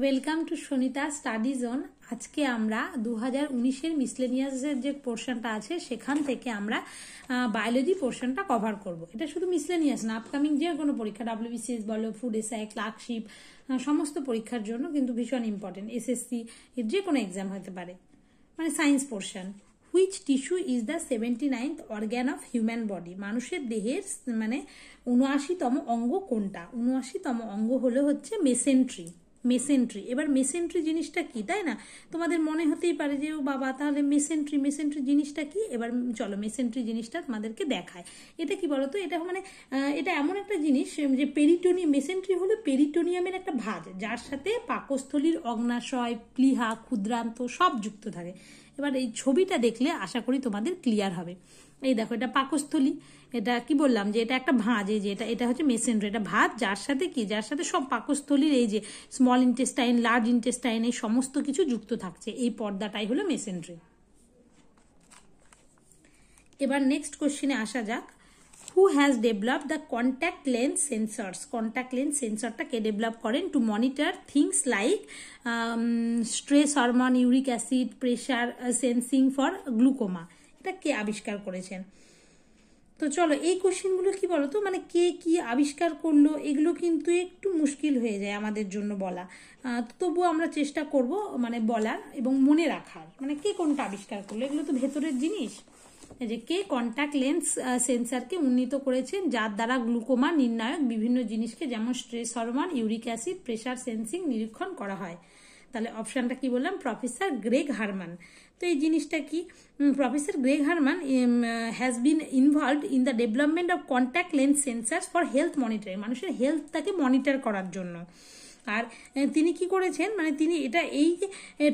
Welcome to Sonita study zone. আজকে আমরা 2019-এর মিসলেনিয়াসের যে পোর্শনটা আছে সেখান থেকে আমরা বায়োলজি পোর্শনটা কভার করব। এটা শুধু মিসলেনিয়াস না, আপকামিং যে কোনো পরীক্ষা, WBCS বলো, ফুড এসআই, ক্লার্কশিপ, সমস্ত পরীক্ষার জন্য কিন্তু ভীষণ ইম্পর্টেন্ট। SSC এর যে কোনো এক্সাম হতে পারে, মানে science portion. Which tissue is the 79th organ of human body? মানুষের দেহের মানে 79তম অঙ্গ কোনটা? 79তম অঙ্গ হলো হচ্ছে মেসেন্ট্রি। এবার মেসেন্ট্রি জিনিসটা কি, তাই না? তোমাদের মনে হতেই পারে যে ও বাবা, তাহলে মেসেন্ট্রি জিনিসটা কি? এবার চলো মেসেন্ট্রি জিনিসটা তোমাদেরকে দেখায়। এটা কি বলতো, এটা মানে এটা এমন একটা জিনিস যে মেসেন্ট্রি হলো পেরিটোনিয়ামের একটা ভাঁজ, যার সাথে পাকস্থলীর অগ্নাশয়, প্লীহা, ক্ষুদ্রান্ত সব যুক্ত থাকে। এবার এই ছবিটা দেখলে আশা করি তোমাদের ক্লিয়ার হবে। এই দেখো, এটা পাকস্থলী, এটা কি বললাম যে এটা একটা ভাঁজ, এই যে এটা হচ্ছে মেসেন্ট্রি, এটা ভাঁজ, যার সাথে সব পাকস্থলীর এই যে স্মল ইন্টেস্টাইন, লার্জ ইন্টেস্টাইন, এই সমস্ত কিছু যুক্ত থাকছে। এই পর্দাটাই হলো মেসেন্ট্রি। এবার নেক্সট কোশ্চেনে আসা যাক। Who has develop the contact lens sensors? Contact lens সেন্সরটা কে ডেভেলপ করেন? To monitor things like stress hormone, uric acid, pressure sensing for glaucoma. এটা কে আবিষ্কার করেছেন? তো চলো এই কোশ্চেনগুলো কি বলতো, মানে কে কি আবিষ্কার করলো এগুলো কিন্তু একটু মুশকিল হয়ে যায় আমাদের জন্য বলা। তবুও আমরা চেষ্টা করব মানে বলার এবং মনে রাখার, মানে কে কোনটা আবিষ্কার করলো। এগুলো তো ভেতরের জিনিস। এই যে কে কন্ট্যাক্ট লেন্স সেন্সারকে উন্নীত করেছেন, যার দ্বারা গ্লুকোমা নির্ণায়ক বিভিন্ন জিনিসকে যেমন stress hormone, uric acid, pressure sensing নিরীক্ষণ করা হয়। তাহলে অপশনটা কি বললাম? Professor Greg Harman. তো এই জিনিসটা কি? Professor Greg Harman has been involved in the development of contact lens sensors for health monitoring, মানুষের হেলথটাকে মনিটর করার জন্য। আর তিনি কি করেছেন, মানে তিনি এটা এই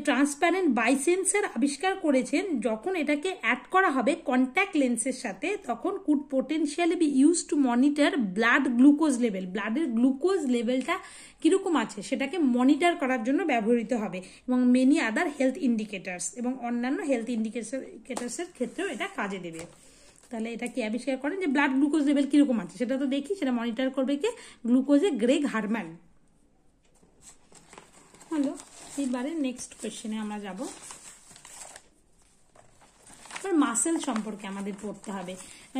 ট্রান্সপ্যারেন্ট বাইসেন্সার আবিষ্কার করেছেন। যখন এটাকে অ্যাড করা হবে কন্ট্যাক্ট লেন্সের সাথে, তখন could potentially be use to monitor blood glucose level. ব্লাডের গ্লুকোজ লেভেলটা কিরকম আছে সেটাকে মনিটর করার জন্য ব্যবহৃত হবে, এবং মেনি আদার হেলথ ইন্ডিকেটার্স, এবং অন্যান্য হেলথ ইন্ডিকেটার্সের ক্ষেত্রেও এটা কাজে দেবে। তাহলে এটা কি আবিষ্কার করেন যে ব্লাড গ্লুকোজ লেভেল কিরকম আছে সেটা তো দেখি, সেটা মনিটর করবে কে? গ্লুকোজে গ্রেগ হারম্যান। হ্যালো, এইবারে নেক্সট কোয়েশ্চেনে আমরা যাব। মাসেল সম্পর্কে আমাদের পড়তে হবে।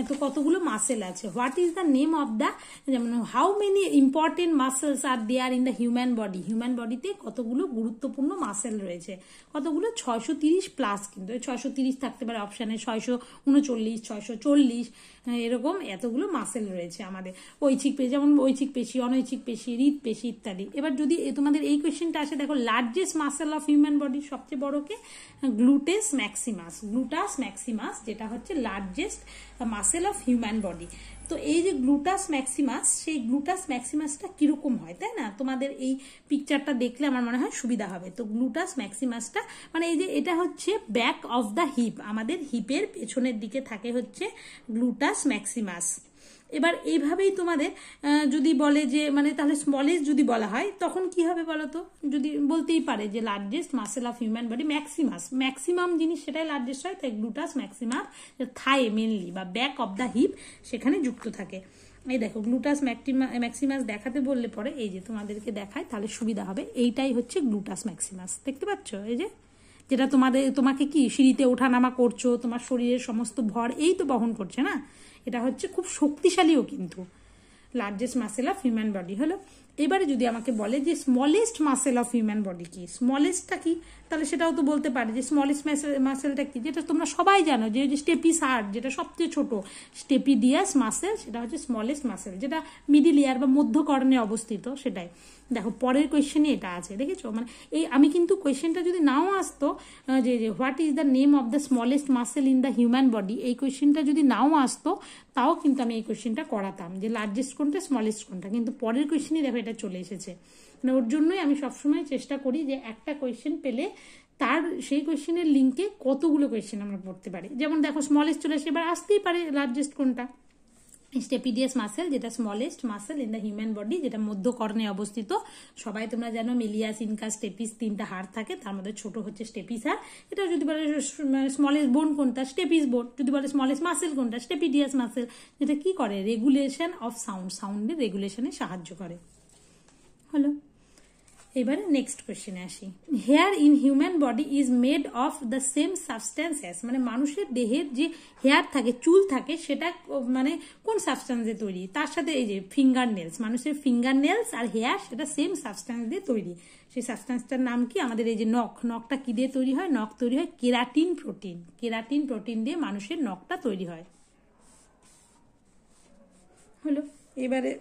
তো কতগুলো মাসেল আছে? What is the name of the, যেমন how many important muscles are there in the human body? Human বডিতে কতগুলো গুরুত্বপূর্ণ মাসেল রয়েছে? কতগুলো? 630 প্লাস। কিন্তু 630 থাকতে পারে অপশানে, 639, 640, এরকম এতগুলো মাসেল রয়েছে আমাদের। ঐচ্ছিক পেশি, যেমন ঐচ্ছিক পেশি, অনৈচ্ছিক পেশি, হৃদ পেশি ইত্যাদি। এবার যদি তোমাদের এই কোয়েশ্চেনটা আসে, দেখো largest muscle of human body সবচেয়ে বড়কে গ্লুটাস ম্যাক্সিমাস, যেটা হচ্ছে largest muscle of human body. তো এই যে গ্লুটাস ম্যাক্সিমাস, সেই গ্লুটাস ম্যাক্সিমাসটা কিরকম হয়, তাই না? তোমাদের এই পিকচারটা দেখলে আমার মনে হয় সুবিধা হবে। তো গ্লুটাস ম্যাক্সিমাসটা মানে এই যে এটা হচ্ছে ব্যাক অফ দ্য হিপ, আমাদের হিপের পেছনের দিকে থাকে হচ্ছে গ্লুটাস ম্যাক্সিমাস। এবার এইভাবেই তোমাদের যদি বলে যে মানে তাহলে স্মলেস্ট যদি বলা হয় তখন কি হবে বলো তো? যদি বলতেই পারে যে largest muscle of human body maximum জিনিস সেটাই লার্জেস্ট হয়, তাই গ্লুটাস ম্যাক্সিমাস থাই মেনলি বা ব্যাক অফ দ্য হিপ সেখানে যুক্ত থাকে। এই দেখো গ্লুটাস ম্যাক্সিমাস দেখাতে বললে পরে এই যে তোমাদেরকে দেখায়, তাহলে সুবিধা হবে। এইটাই হচ্ছে গ্লুটাস ম্যাক্সিমাস, দেখতে পাচ্ছ? এই যে যেটা তোমাকে কি সিঁড়িতে ওঠানামা করছো, তোমার শরীরের সমস্ত ভর এই তো বহন করছে না, এটা হচ্ছে খুব শক্তিশালীও কিন্তু। Largest muscle of human body হলো। এবারে যদি আমাকে বলে যে smallest muscle of human body কি, স্মলেস্টটা কি, তাহলে সেটাও তো বলতে পারে যে স্মলেস্ট মাসেলটা কি, যেটা তোমরা সবাই জানো যে স্টেপিস হার্ট, যেটা সবচেয়ে ছোট স্টেপিডিয়াস মাসেল, সেটা হচ্ছে স্মলেস্ট মাসেল, যেটা মিডিল ইয়ার বা মধ্যকর্ণে অবস্থিত, সেটাই। দেখো পরের কোয়েশ্চেনে এটা আছে, দেখেছো? মানে এই আমি কিন্তু কোয়েশ্চেনটা যদি নাও আসতো যে what is the name of the smallest muscle in the human body, এই কোয়েশ্চেনটা যদি নাও আসতো তাও কিন্তু আমি এই কোয়েশ্চেনটা করাতাম যে লার্জেস্ট কোনটা, স্মলেস্ট কোনটা। কিন্তু পরের কোয়েশ্চেনই দেখো এটা চলে এসেছে। মানে ওর জন্যই আমি সবসময় চেষ্টা করি যে একটা কোয়েশ্চেন পেলে তার সেই কোয়েশ্চেনের লিঙ্কে কতগুলো কোয়েশ্চেন আমরা পড়তে পারি। যেমন দেখো স্মলেস্ট চলে আসে, এবার আসতেই পারে লার্জেস্ট কোনটা। স্টেপিডিয়াস মাসেল, যেটা smallest muscle in the human body, যেটা মধ্যকর্ণে অবস্থিত। সবাই তোমরা জানো মেলিয়াস, ইনকাস, স্টেপিস, তিনটা হাড় থাকে, তার মধ্যে ছোট হচ্ছে স্টেপিস হাড়। এটা যদি বলে স্মলেস্ট বোন কোনটা, স্টেপিস বোন। যদি বলে স্মলেস্ট মাসেল কোনটা, স্টেপিডিয়াস মাসেল, যেটা কি করে রেগুলেশন অফ সাউন্ডের রেগুলেশনে সাহায্য করে। হলো। এবারে নেক্সট কোয়েশ্চেনে আসি। Here in human body is made of the same substance as, মানে মানুষের দেহের যে হেয়ার থাকে, চুল থাকে, সেটা মানে কোন সাবস্ট্যান্সে তৈরি? তার সাথে এই যে ফিঙ্গার নেলস, মানুষের ফিঙ্গার নেলস আর হেয়ার সেটা সেম সাবস্ট্যান্স দিয়ে তৈরি। সেই সাবস্ট্যান্সটার নাম কি? আমাদের এই যে নখ, নখটা কি দিয়ে তৈরি হয়? নখ তৈরি হয় কেরাটিন প্রোটিন। কেরাটিন প্রোটিন দিয়ে মানুষের নখটা তৈরি হয়। হলো। এবারে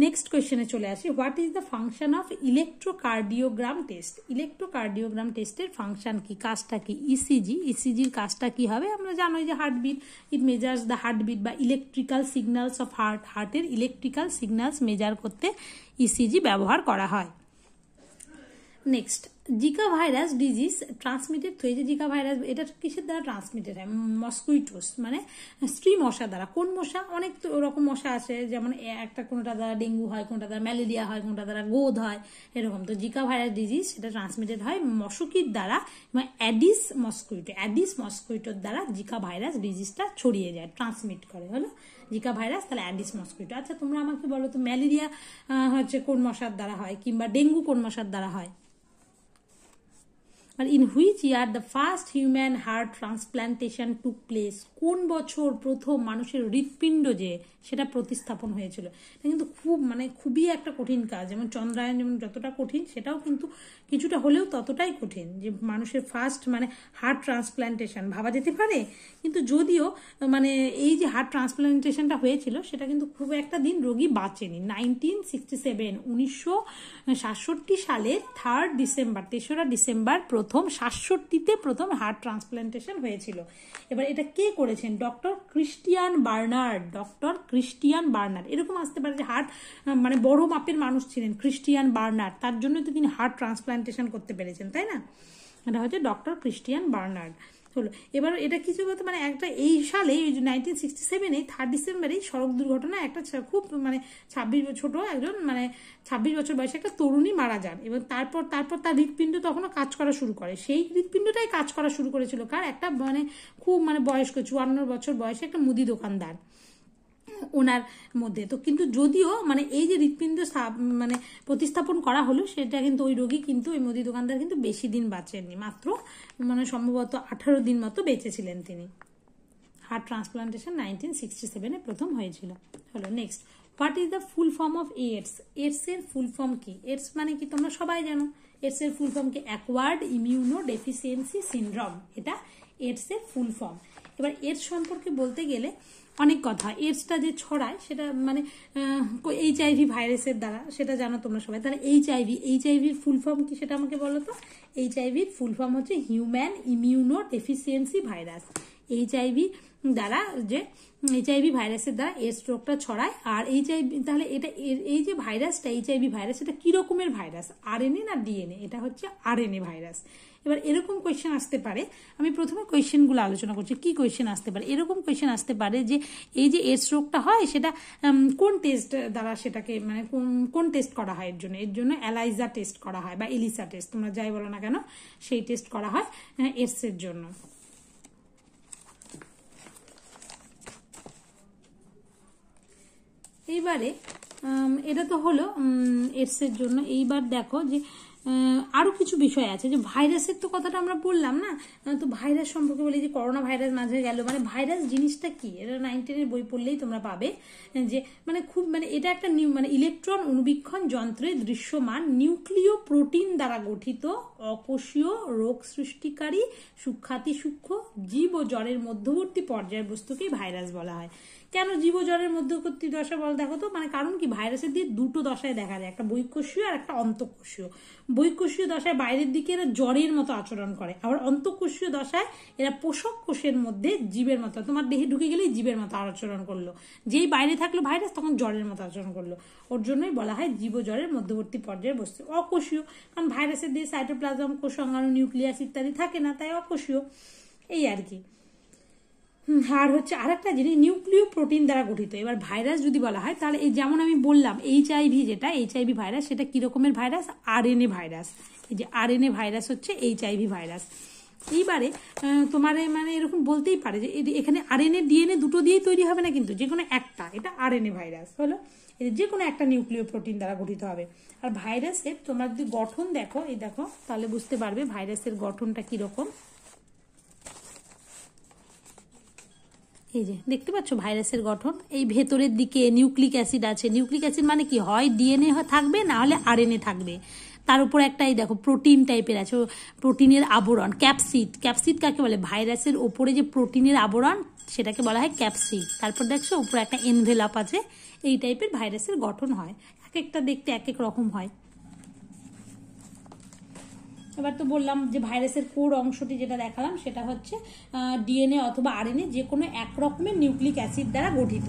নেক্সট কোয়েশ্চেনে চলে আসি। What is the function of electrocardiogram test? Electrocardiogram টেস্টের ফাংশন কি, কাজটা কি? ইসিজি, ইসিজির কাজটা কি হবে? আমরা জানোই যে heartbeat, it measures the heartbeat বা ইলেকট্রিক্যাল সিগন্যালস অফ হার্ট, হার্টের ইলেকট্রিক্যাল সিগন্যালস মেজার করতে ইসিজি ব্যবহার করা হয়। Next, Zika virus disease transmitted তো, এই যে জিকা ভাইরাস এটা কিসের দ্বারা ট্রান্সমিটেড হয়? মসকুইটোস, মানে স্ত্রী মশা দ্বারা। কোন মশা? অনেক তো রকম মশা আছে, যেমন একটা কোনটা দ্বারা ডেঙ্গু হয়, কোনটা দ্বারা ম্যালেরিয়া হয়, কোনটা দ্বারা গোদ হয়, এরকম। তো জিকা ভাইরাস ডিজিজ সেটা ট্রান্সমিটেড হয় মশকির দ্বারা, মানে অ্যাডিস মসকুইটো, অ্যাডিস মসকুইটোর দ্বারা জিকা ভাইরাস ডিজিজটা ছড়িয়ে যায়, ট্রান্সমিট করে। হলো জিকা ভাইরাস, তাহলে অ্যাডিস মসকুইটো। আচ্ছা তোমরা আমাকে বলো তো, ম্যালেরিয়া হচ্ছে কোন মশার দ্বারা হয়, কিংবা ডেঙ্গু কোন মশার দ্বারা হয়? in which year the first human heart transplantation took place? কোন বছর প্রথম মানুষের হৃৎপিণ্ড যে সেটা প্রতিস্থাপন হয়েছিল? এটা কিন্তু খুবই একটা কঠিন কাজ। যেমন চন্দ্রায়ন যেমন যতটা কঠিন, সেটাও কিন্তু কিছুটা হলেও ততটাই কঠিন, যে মানুষের ফার্স্ট হার্ট ট্রান্সপ্লান্টেশন ভাবা যেতে পারে। কিন্তু যদিও এই যে হার্ট ট্রান্সপ্লান্টেশনটা হয়েছিল, সেটা কিন্তু খুব একটা দিন রোগী বাঁচেনি। 1967 সালে 3 ডিসেম্বর, 3রা ডিসেম্বর প্রথম 67তে প্রথম হার্ট ট্রান্সপ্লান্টেশন হয়েছিল। এবার এটা কে করেছেন? Doctor Christiaan Barnard. Doctor Christiaan Barnard, এরকম আসতে পারে যে হার্ট বড় মাপের মানুষ ছিলেন ক্রিস্টিয়ান বার্নার্ড, তার জন্য তো তিনি হার্ট ট্রান্সপ্লান্টেশন করতে পেরেছেন, তাই না? এটা হচ্ছে ডক্টর ক্রিস্টিয়ান বার্নার্ড। হলো। এবার এটা কিছু কথা একটা এই সালে 1967 3 ডিসেম্বরে সড়ক দুর্ঘটনায় একটা খুব 26 ছোট একজন 26 বছর বয়সে একটা তরুণী মারা যান। এবং তারপর তার হৃৎপিণ্ড তখনও কাজ করা শুরু করে। সেই হৃৎপিণ্ডটাই কাজ করা শুরু করেছিল কার? একটা খুব বয়স্ক 54 বছর বয়সে একটা মুদি দোকানদার, ওনার মধ্যে। তো কিন্তু যদিও এই যে হৃৎপিণ্ড প্রতিস্থাপন করা হলো, সেটা কিন্তু ওই রোগী কিন্তু ওই মুদি দোকানদার কিন্তু বেশি দিন বাঁচেননি, মাত্র সম্ভবত 18 দিন মতো বেঁচেছিলেন তিনি। হার্ট ট্রান্সপ্লান্টেশন 1967 প্রথম হয়েছিল। হলো। Next, what is the full form of AIDS? AIDS এর ফুল ফর্ম কি? এইডস মানে কি তোমরা সবাই জানো। এইডস এর ফুল ফর্ম কি? অ্যাকোয়ার্ড ইমিউনো ডেফিসিয়েন্সি সিনড্রোম, এটা এইডস এর ফুল ফর্ম। এবার এইডস সম্পর্কে বলতে গেলে অনেক কথা। এইডসটা যে ছড়ায় সেটা HIV ভাইরাসের দ্বারা, সেটা জানো তোমরা সবাই। তাহলে এইচআইভির ফুল ফর্ম কি সেটা আমাকে বলো তো। এইচআইভির ফুল ফর্ম হচ্ছে human immuno deficiency virus. HIV দ্বারা যে এইচআইভি ভাইরাসের দ্বারা এইডস রোগটা ছড়ায়। আর এইচআইভি, তাহলে এটা এই যে ভাইরাসটা এইচআইভি ভাইরাস, এটা কি রকমের ভাইরাস? আরএনএ না ডিএনএ? এটা হচ্ছে আরএনএ ভাইরাস। এবার এরকম কোয়েশ্চেন আসতে পারে, আমি প্রথমে কোয়েশ্চেনগুলো আলোচনা করছি। কি কোয়েশ্চেন আসতে পারে? এরকম কোয়েশ্চেন আসতে পারে যে এই যে এইডস রোগটা হয়, সেটা কোন টেস্ট দ্বারা সেটাকে কোন টেস্ট করা হয়? এর জন্য এলাইজা টেস্ট করা হয় বা এলিসা টেস্ট, তোমরা যাই বলো না কেন, সেই টেস্ট করা হয় এইডস এর জন্য। এইবারে এটা তো হলো এইডস এর জন্য। এইবার দেখো যে আরো কিছু বিষয় আছে, যে ভাইরাসের তো কথাটা আমরা বললাম না, তো ভাইরাস সম্পর্কে বলি। যে করোনা ভাইরাস মাঝে গেল, ভাইরাস জিনিসটা কি? এটা 9-10 বই পড়লেই তোমরা পাবে যে খুব এটা একটা ইলেকট্রন অনুবীক্ষণ যন্ত্রে দৃশ্যমান নিউক্লিয় প্রোটিন দ্বারা গঠিত অকোষীয় রোগ সৃষ্টিকারী সূক্ষ্মাতিসূক্ষ্ম জীব ও জ্বরের মধ্যবর্তী পর্যায়ের বস্তুকেই ভাইরাস বলা হয়। কেন জীব জ্বরের মধ্যবর্তী দশা বল? দেখো তো, কারণ কি, ভাইরাসের দিয়ে দুটো দশায় দেখা যায়, একটা বহিঃকোষীয় আর একটা অন্তঃকোষীয়। বহিঃকোষীয় দশায় বাইরের দিকে এরা জ্বরের মতো আচরণ করে, আবার অন্তঃকোষীয় দশায় এরা পোষক কোষের মধ্যে জীবের মতো, তোমার দেহে ঢুকে গেলেই জীবের মতো আচরণ করলো। যেই বাইরে থাকলো ভাইরাস, তখন জ্বরের মতো আচরণ করলো। ওর জন্যই বলা হয় জীব জ্বরের মধ্যবর্তী পর্যায়ের বস্তু। অকোষীয়, কারণ ভাইরাসের দিয়ে সাইটোপ্লাজম, কোষ অঙ্গাণু, নিউক্লিয়াস ইত্যাদি থাকে না, তাই অকোষীয়। এই আর কি। আর হচ্ছে আরেকটা জিনিস, নিউক্লিয় প্রোটিন দ্বারা গঠিত। এবার ভাইরাস যদি বলা হয়, তাহলে এই যেমন আমি বললাম এইচআইভি, যেটা এইচআইভি ভাইরাস, সেটা কি রকমের ভাইরাস? RNA virus. এই যে আরএনএ ভাইরাস হচ্ছে এইচআইভি ভাইরাস। এইবারে তোমার মানে এরকম বলতেই পারে যে এখানে আরএনএ ডিএনএ দুটো দিয়েই তৈরি হবে না, কিন্তু যে কোনো একটা, এটা আরএনএ ভাইরাস হলো, যে কোনো একটা নিউক্লিয় প্রোটিন দ্বারা গঠিত হবে। আর ভাইরাসের তোমার যদি গঠন দেখো, এই দেখো, তাহলে বুঝতে পারবে ভাইরাসের গঠনটা কিরকম। এই যে দেখতে পাচ্ছ ভাইরাসের গঠন, এই ভেতরের দিকে নিউক্লিক অ্যাসিড আছে। নিউক্লিক অ্যাসিড মানে কি, হয় ডিএনএ থাকবে, না হলে আরএনএ থাকবে। তার উপর একটা এই দেখো প্রোটিন টাইপের আছে, প্রোটিনের আবরণ, ক্যাপসিড। ক্যাপসিড কাকে বলে, ভাইরাসের ওপরে যে প্রোটিনের আবরণ সেটাকে বলা হয় ক্যাপসিড। তারপর দেখছো উপরে একটা এনভেলাপ আছে। এই টাইপের ভাইরাসের গঠন হয়, এক একটা দেখতে এক এক রকম হয়। এবার তো বললাম যে ভাইরাসের কোর অংশটি যেটা দেখালাম সেটা হচ্ছে ডিএনএ অথবা আরএনএ, যে কোনো এক রকমের নিউক্লিক অ্যাসিড দ্বারা গঠিত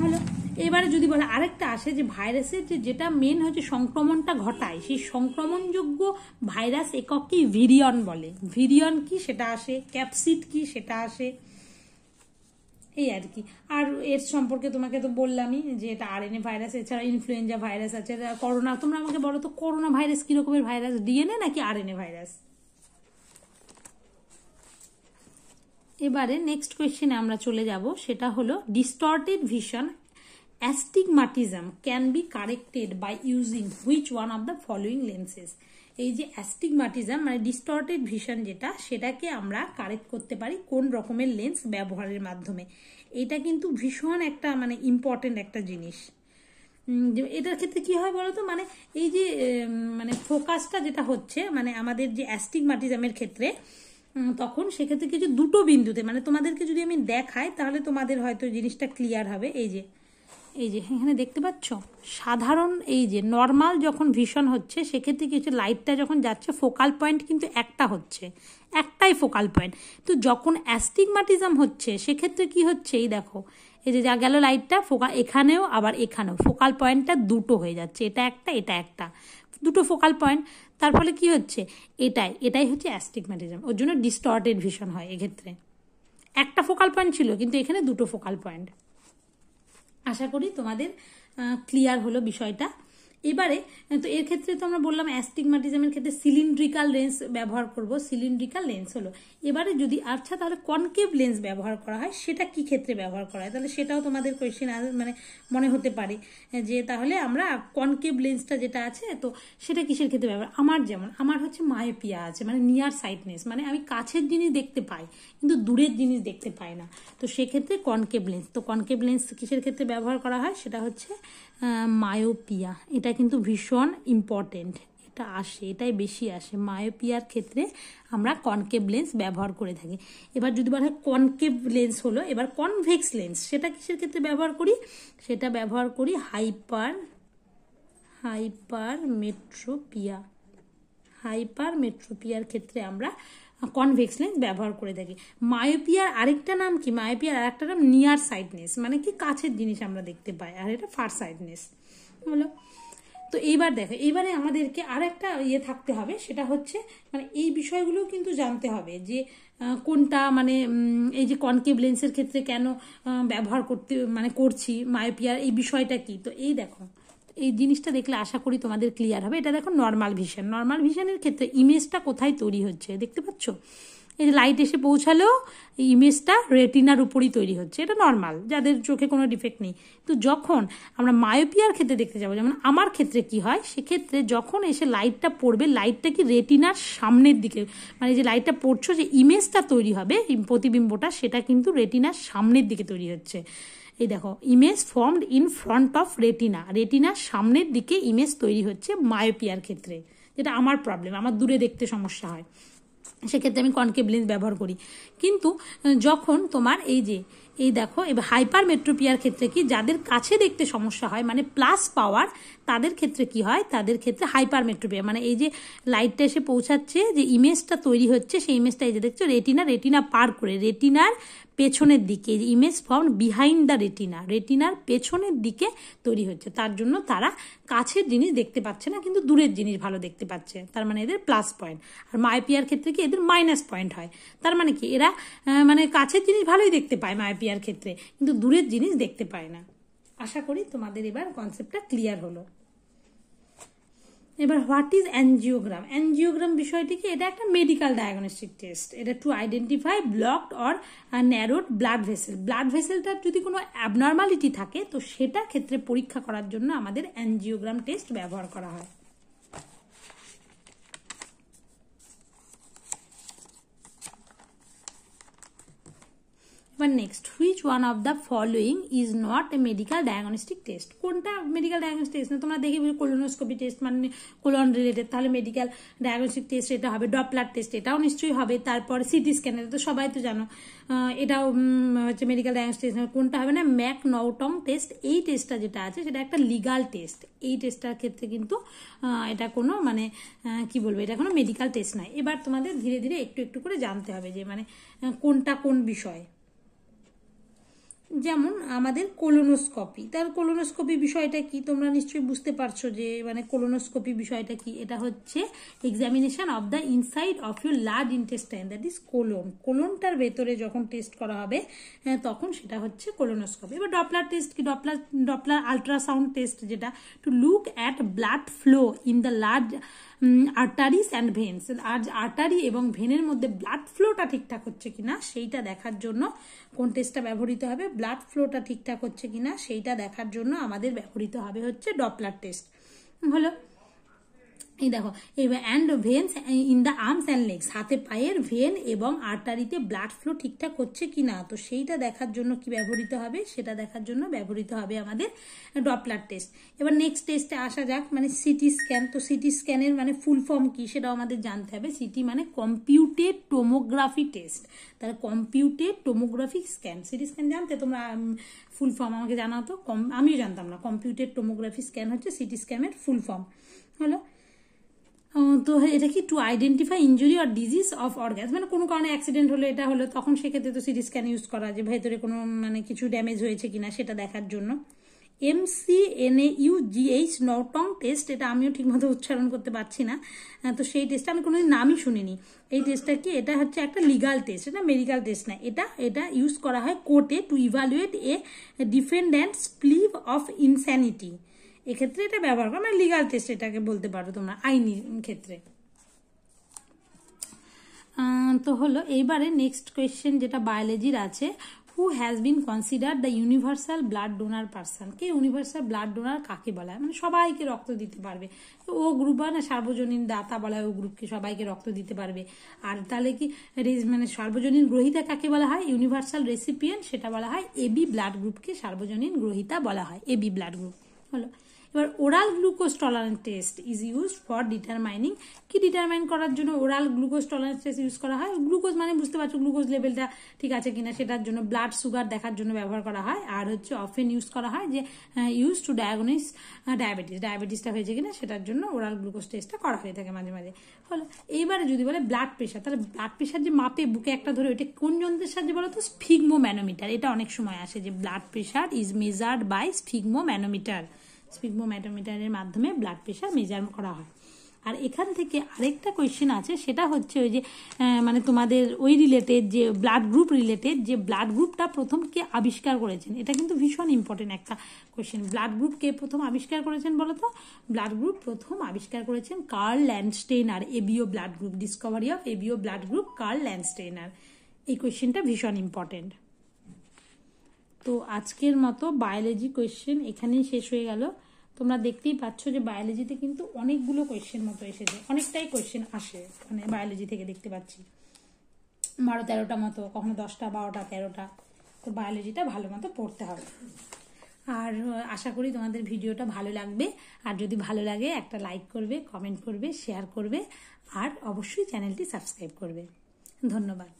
হলো। এবারে যদি বলে আরেকটা আসে যে ভাইরাসের যেটা মেন হচ্ছে সংক্রমণটা ঘটায়, সেই সংক্রমণযোগ্য ভাইরাস একক কি, ভিরিয়ন বলে। ভিরিয়ন কি সেটা আসে, ক্যাপসিড কি সেটা আসে, এই আর কি। আর এর সম্পর্কে তোমাকে তো বললামই যে এটা আরএনএ ভাইরাস, এছাড়া ইনফ্লুয়েঞ্জা ভাইরাস আছে, করোনা। তোমরা আমাকে বলো তো করোনা ভাইরাস কি রকমের ভাইরাস, ডিএনএ নাকি আরএনএ ভাইরাস? এবারে নেক্সট কোয়েশ্চেনে আমরা চলে যাব, সেটা হলো distorted vision astigmatism can be corrected by using which one of the following lenses. এই যে অ্যাস্টিগমাটিজম মানে ডিস্টর্টেড ভিশন যেটা, সেটাকে আমরা কারেক্ট করতে পারি কোন রকমের লেন্স ব্যবহারের মাধ্যমে। এটা কিন্তু ভীষণ একটা মানে ইম্পর্টেন্ট একটা জিনিস। এটার ক্ষেত্রে কি হয় বলতো, মানে এই যে মানে ফোকাসটা যেটা হচ্ছে মানে আমাদের যে অ্যাস্টিগমাটিজমের ক্ষেত্রে, তখন সেক্ষেত্রে কিছু দুটো বিন্দুতে, মানে তোমাদেরকে যদি আমি দেখাই তাহলে তোমাদের হয়তো জিনিসটা ক্লিয়ার হবে। এই যে এখানে দেখতে পাচ্ছ, সাধারণ এই যে নর্মাল যখন ভিশন হচ্ছে সেক্ষেত্রে কিছু লাইটটা যখন যাচ্ছে ফোকাল পয়েন্ট কিন্তু একটা হচ্ছে, একটাই ফোকাল পয়েন্ট। তো যখন অ্যাস্টিগমাটিজম হচ্ছে সেক্ষেত্রে কি হচ্ছে, এই দেখো এই যে যা গেল লাইটটা ফোকাল, এখানেও আবার এখানেও ফোকাল পয়েন্টটা দুটো হয়ে যাচ্ছে, এটা একটা এটা একটা, দুটো ফোকাল পয়েন্ট। তার ফলে কি হচ্ছে, এটাই হচ্ছে অ্যাস্টিগমাটিজম। ওর জন্য ডিস্টর্টেড ভিশন হয় এক্ষেত্রে। একটা ফোকাল পয়েন্ট ছিল কিন্তু এখানে দুটো ফোকাল পয়েন্ট। আশা করি তোমাদের ক্লিয়ার হলো বিষয়টা। এবারে তো এর ক্ষেত্রে তো আমরা বললাম অ্যাস্টিগমাটিজমের ক্ষেত্রে সিলিন্ড্রিক্যাল লেন্স ব্যবহার করব, সিলিন্ড্রিক্যাল লেন্স হলো। এবারে যদি আচ্ছা তাহলে কনকেভ লেন্স ব্যবহার করা হয়, সেটা কি ক্ষেত্রে ব্যবহার করা হয়, তাহলে সেটাও তোমাদের কোয়েশ্চেন মানে মনে হতে পারে যে তাহলে আমরা কনকেভ লেন্সটা যেটা আছে তো সেটা কিসের ক্ষেত্রে ব্যবহার। আমার হচ্ছে মায়োপিয়া আছে, মানে নিয়ার সাইটনেস, মানে আমি কাছের জিনিস দেখতে পাই কিন্তু দূরের জিনিস দেখতে পাই না, তো সেক্ষেত্রে কনকেভ লেন্স। তো কনকেভ লেন্স কিসের ক্ষেত্রে ব্যবহার করা হয়, সেটা হচ্ছে মায়োপিয়া। এটা কিন্তু ভীষণ ইম্পর্টেন্ট, এটা আসে, এটাই বেশি আসে। মায়োপিয়ার ক্ষেত্রে আমরা কনকেভ লেন্স ব্যবহার করে থাকি। এবার যদি বলা হয় কনকেভ লেন্স হলো, এবার কনভেক্স লেন্স সেটা কিসের ক্ষেত্রে ব্যবহার করি, সেটা ব্যবহার করি হাইপারমেট্রোপিয়ার ক্ষেত্রে আমরা কনভেক্স লেন্স ব্যবহার করে থাকি। মায়োপিয়ার আরেকটা নাম কি, মায়োপিয়ার আরেকটা নাম নিয়ার সাইটনেস, মানে কি কাছের জিনিস আমরা দেখতে পাই, আর এটা ফার সাইটনেস হলো। তো এইবার দেখো, এইবারে আমাদেরকে আর একটা থাকতে হবে, সেটা হচ্ছে মানে এই বিষয়গুলো কিন্তু জানতে হবে যে কোনটা মানে এই যে কনকেভ লেন্সের ক্ষেত্রে কেন ব্যবহার করছি মায়োপিয়ার, এই বিষয়টা কি। তো এই দেখো, এই জিনিসটা দেখলে আশা করি তোমাদের ক্লিয়ার হবে। এটা দেখো নর্মাল ভিশনের ক্ষেত্রে ইমেজটা কোথায় তৈরি হচ্ছে দেখতে পাচ্ছ, এই যে লাইট এসে পৌঁছালেও এই ইমেজটা রেটিনার উপরই তৈরি হচ্ছে, এটা নর্মাল, যাদের চোখে কোনো ডিফেক্ট নেই। তো যখন আমরা মায়োপিয়ার ক্ষেত্রে দেখতে যাবো, যেমন আমার ক্ষেত্রে কি হয়, সেক্ষেত্রে যখন এসে লাইটটা পড়বে, লাইটটা কি রেটিনার সামনের দিকে, মানে যে লাইটটা পড়ছো যে ইমেজটা তৈরি হবে প্রতিবিম্বটা, সেটা কিন্তু রেটিনার সামনের দিকে তৈরি হচ্ছে। এই দেখো, image formed in front of রেটিনার সামনের দিকে ইমেজ তৈরি হচ্ছে মায়োপিয়ার ক্ষেত্রে, যেটা আমার প্রবলেম, আমার দূরে দেখতে সমস্যা হয়, সেক্ষেত্রে আমি কনকেভ লেন্স ব্যবহার করি। কিন্তু যখন তোমার এই দেখো এবার হাইপারমেট্রোপিয়ার ক্ষেত্রে কি, যাদের কাছে দেখতে সমস্যা হয় মানে প্লাস পাওয়ার, তাদের ক্ষেত্রে কি হয়, তাদের ক্ষেত্রে হাইপারমেট্রোপিয়া মানে এই যে লাইটটা এসে পৌঁছাচ্ছে, যে ইমেজটা তৈরি হচ্ছে, সেই ইমেজটা এই যে দেখছো রেটিনা পার করে রেটিনার পেছনের দিকে, ইমেজ ফর্ম বিহাইন্ড দ্য রেটিনার পেছনের দিকে তৈরি হচ্ছে। তার জন্য তারা কাছের জিনিস দেখতে পাচ্ছে না কিন্তু দূরের জিনিস ভালো দেখতে পাচ্ছে, তার মানে এদের প্লাস পয়েন্ট। আর মায়োপিয়ার ক্ষেত্রে কি, এদের মাইনাস পয়েন্ট হয়, তার মানে কি এরা মানে কাছের জিনিস ভালোই দেখতে পায় মায়োপিয়ার ক্ষেত্রে, কিন্তু দূরের জিনিস দেখতে পায় না। আশা করি তোমাদের এবার কনসেপ্টটা ক্লিয়ার হলো। এবার হোয়াট ইজ অ্যানজিওগ্রাম? অ্যানজিওগ্রাম বিষয়টি কি? এটা একটা মেডিকেল ডায়াগনস্টিক টেস্ট। এটা to identify blocked or narrowed blood vessel. Blood ভেসেলটার যদি কোনো অ্যাবনর্মালিটি থাকে তো সেটা ক্ষেত্রে পরীক্ষা করার জন্য আমাদের অ্যানজিওগ্রাম টেস্ট ব্যবহার করা হয়। Next, which one of the following is not a medical diagnostic test? কোনটা মেডিকেল ডায়াগনস্টিক টেস্ট না? তোমরা দেখে কোলোনোস্কোপি টেস্ট মানে কোলন রিলেটেড, তাহলে মেডিকেল ডায়াগনস্টিক টেস্ট এটা হবে। ডপলার টেস্ট এটাও নিশ্চয়ই হবে। তারপর সিটি স্ক্যান, এটা তো সবাই তো জানো, এটাও হচ্ছে মেডিকেল ডায়াগনস্টিক টেস্ট। কোনটা হবে না? ম্যাকনাউটন টেস্ট। এই টেস্টটা যেটা আছে সেটা একটা লিগাল টেস্ট। এই টেস্টটার ক্ষেত্রে কিন্তু এটা কোনো মানে কি বলবো, এটা কোনো মেডিকেল টেস্ট নয়। এবার তোমাদের ধীরে ধীরে একটু একটু করে জানতে হবে যে মানে কোনটা কোন বিষয়। যেমন আমাদের কোলোনোস্কোপি, তার কোলোনোস্কোপি বিষয়টা কি তোমরা নিশ্চয়ই বুঝতে পারছো যে মানে কোলোনোস্কোপি বিষয়টা কি। এটা হচ্ছে examination of the inside of your large intestine, that is colon. কোলনটার ভেতরে যখন টেস্ট করা হবে তখন সেটা হচ্ছে কোলোনোস্কোপি। এবার ডপলার টেস্ট কি? ডপলার আল্ট্রাসাউন্ড টেস্ট, যেটা to look at blood flow in the large arteries and veins. Artery এবং ভেনের মধ্যে ব্লাড ফ্লোটা ঠিকঠাক হচ্ছে কিনা সেইটা দেখার জন্য কোন টেস্টটা ব্যবহৃত হবে? ব্লাড ফ্লোটা ঠিকঠাক হচ্ছে কিনা সেইটা দেখার জন্য আমাদের ব্যবহৃত হবে হচ্ছে ডপলার টেস্ট। হলো, এই দেখো, and veins in the arms and legs, হাতে পায়ের ভেন এবং আর্টারিতে ব্লাড ফ্লো ঠিকঠাক হচ্ছে কিনা, তো সেইটা দেখার জন্য কি ব্যবহৃত হবে? সেটা দেখার জন্য ব্যবহৃত হবে আমাদের ডপলার টেস্ট। এবার নেক্সট টেস্টে আসা যাক, মানে সিটি স্ক্যান। তো সিটি স্ক্যানের মানে ফুল ফর্ম কি সেটাও আমাদের জানতে হবে। সিটি মানে কম্পিউটেড টোমোগ্রাফি টেস্ট, তাহলে computed tomography scan. CT scan জানতে তোমরা? ফুল ফর্ম আমাকে জানাও তো, আমিও জানতাম না। কম্পিউটেড টোমোগ্রাফি স্ক্যান হচ্ছে সিটি স্ক্যানের ফুল ফর্ম। হলো, তো এটা কি? To identify injury or disease of organs, মানে কোনো কারণে অ্যাক্সিডেন্ট হলো, এটা হলো, তখন সেক্ষেত্রে তো সিটি স্ক্যান ইউজ করা, যে ভেতরে কোনো মানে কিছু ড্যামেজ হয়েছে কিনা সেটা দেখার জন্য। MCNAUGH নটং টেস্ট, এটা আমিও ঠিকমতো উচ্চারণ করতে পারছি না, তো সেই টেস্টটা আমি কোনোদিন নামই শুনিনি। এই টেস্টটা কি? এটা হচ্ছে একটা লিগাল টেস্ট, এটা মেডিকেল টেস্ট না। এটা ইউজ করা হয় কোর্টে to evaluate a defendant's plea of insanity. এক্ষেত্রে এটা ব্যবহার করা, মানে লিগাল টেস্ট এটাকে বলতে পারো তোমরা, আইনি ক্ষেত্রে। তো হলো, এইবারে নেক্সট কোয়েশ্চেন যেটা বায়োলজির আছে, who has been consider the universal blood donor person? কে ইউনিভার্সাল ব্লাড ডোনার কাকে বলা হয়? মানে সবাইকে রক্ত দিতে পারবে, ও গ্রুপ হয় না, সার্বজনীন দাতা বলা হয় ও গ্রুপকে, সবাইকে রক্ত দিতে পারবে। আর তাহলে কি মানে সার্বজনীন গ্রহীতা কাকে বলা হয়? ইউনিভার্সাল রেসিপিয়েন্ট, সেটা বলা হয় এবি ব্লাড গ্রুপকে সার্বজনীন গ্রহীতা বলা হয়, এবি ব্লাড গ্রুপ। হলো, এবার oral glucose tolerance test is used for determining, কি ডিটারমাইন করার জন্য oral glucose tolerance test use করা হয়? গ্লুকোজ মানে বুঝতে পারছো, গ্লুকোজ লেভেলটা ঠিক আছে কিনা সেটার জন্য, ব্লাড সুগার দেখার জন্য ব্যবহার করা হয়। আর হচ্ছে অফেন ইউজ করা হয় যে ইউজ টু ডায়াগনোস ডায়াবেটিসটা হয়েছে কিনা সেটার জন্য ওরাল গ্লুকোজ টেস্টটা করা হয়ে থাকে মাঝে মাঝে। হলো, এইবারে যদি বলে ব্লাড প্রেশার, তাহলে ব্লাড প্রেশার যে মাপে বুকে একটা ধরে, ওইটা কোন যন্ত্রের সাহায্যে বলো তো? স্ফিগমোম্যানোমিটার। এটা অনেক সময় আসে যে blood pressure is measured by sphygmomanometer. স্ফিগমোম্যানোমিটারের মাধ্যমে ব্লাড প্রেশার মেজার করা হয়। আর এখান থেকে আরেকটা কোয়েশ্চেন আছে, সেটা হচ্ছে ওই যে মানে তোমাদের ওই রিলেটেড যে ব্লাড গ্রুপ রিলেটেড, যে ব্লাড গ্রুপটা প্রথম কে আবিষ্কার করেছেন? এটা কিন্তু ভীষণ ইম্পর্টেন্ট একটা কোয়েশ্চেন। ব্লাড গ্রুপ কে প্রথম আবিষ্কার করেছেন বলো তো? ব্লাড গ্রুপ প্রথম আবিষ্কার করেছেন Karl Landsteiner. ABO blood group, discovery of ABO blood group, Karl Landsteiner. এই কোয়েশ্চেনটা ভীষণ ইম্পর্টেন্ট। তো আজকের মতো বায়োলজি কোয়েশ্চেন এখানেই শেষ হয়ে গেল। তোমরা দেখতেই পাচ্ছ যে বায়োলজিতে কিন্তু অনেকগুলো কোয়েশ্চেন মতো এসেছে, অনেকটাই কোয়েশ্চেন আসে মানে বায়োলজি থেকে, দেখতে পাচ্ছি 12-13টা মতো, কখনো 10টা, 12টা, 13টা। তো বায়োলজিটা ভালো মতো পড়তে হবে। আর আশা করি তোমাদের ভিডিওটা ভালো লাগবে। আর যদি ভালো লাগে একটা লাইক করবে, কমেন্ট করবে, শেয়ার করবে, আর অবশ্যই চ্যানেলটি সাবস্ক্রাইব করবে। ধন্যবাদ।